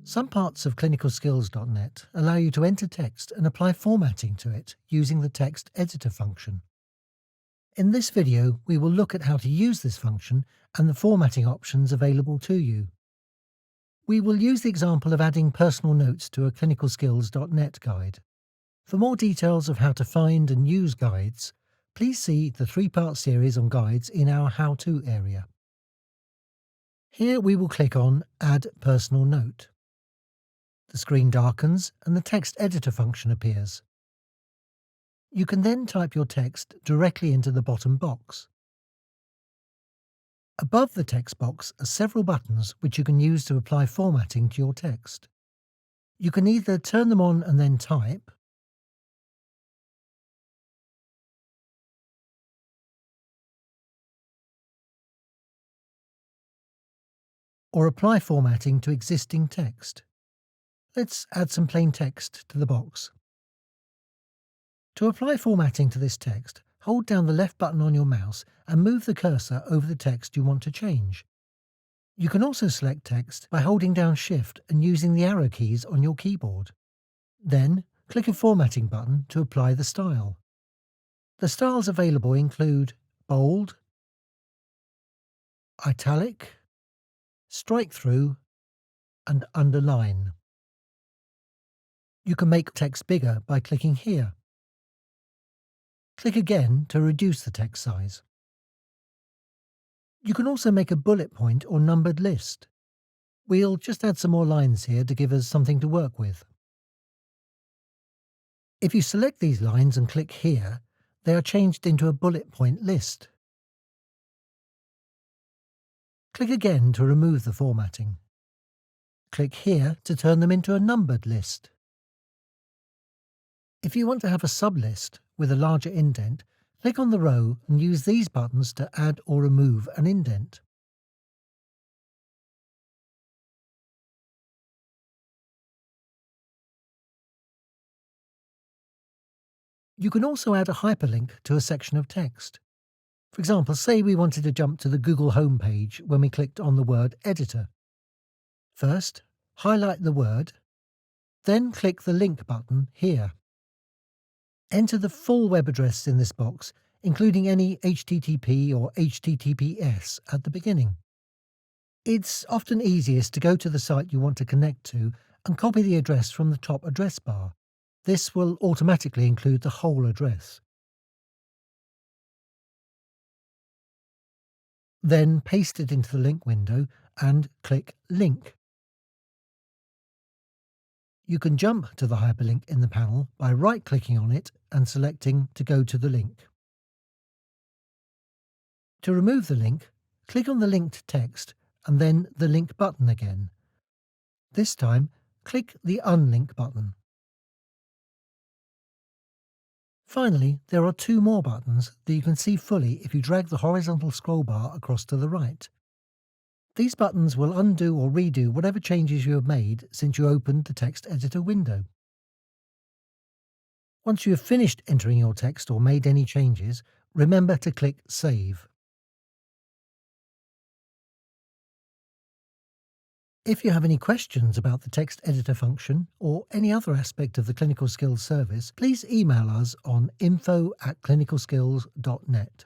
Some parts of clinicalskills.net allow you to enter text and apply formatting to it using the text editor function. In this video, we will look at how to use this function and the formatting options available to you. We will use the example of adding personal notes to a clinicalskills.net guide. For more details of how to find and use guides, please see the three-part series on guides in our How To area. Here we will click on Add Personal Note. The screen darkens and the text editor function appears. You can then type your text directly into the bottom box. Above the text box are several buttons which you can use to apply formatting to your text. You can either turn them on and then type, or apply formatting to existing text. Let's add some plain text to the box. To apply formatting to this text, hold down the left button on your mouse and move the cursor over the text you want to change. You can also select text by holding down Shift and using the arrow keys on your keyboard. Then, click a formatting button to apply the style. The styles available include bold, italic, strike through, and underline. You can make text bigger by clicking here. Click again to reduce the text size. You can also make a bullet point or numbered list. We'll just add some more lines here to give us something to work with. If you select these lines and click here, they are changed into a bullet point list. Click again to remove the formatting. Click here to turn them into a numbered list. If you want to have a sublist with a larger indent, click on the row and use these buttons to add or remove an indent. You can also add a hyperlink to a section of text. For example, say we wanted to jump to the Google home page when we clicked on the word editor. First, highlight the word, then click the link button here. Enter the full web address in this box, including any HTTP or HTTPS at the beginning. It's often easiest to go to the site you want to connect to and copy the address from the top address bar. This will automatically include the whole address. Then paste it into the link window and click Link. You can jump to the hyperlink in the panel by right-clicking on it and selecting to go to the link. To remove the link, click on the linked text and then the link button again. This time, click the Unlink button. Finally, there are two more buttons that you can see fully if you drag the horizontal scroll bar across to the right. These buttons will undo or redo whatever changes you have made since you opened the text editor window. Once you have finished entering your text or made any changes, remember to click Save. If you have any questions about the text editor function or any other aspect of the Clinical Skills service, please email us on info@clinicalskills.net.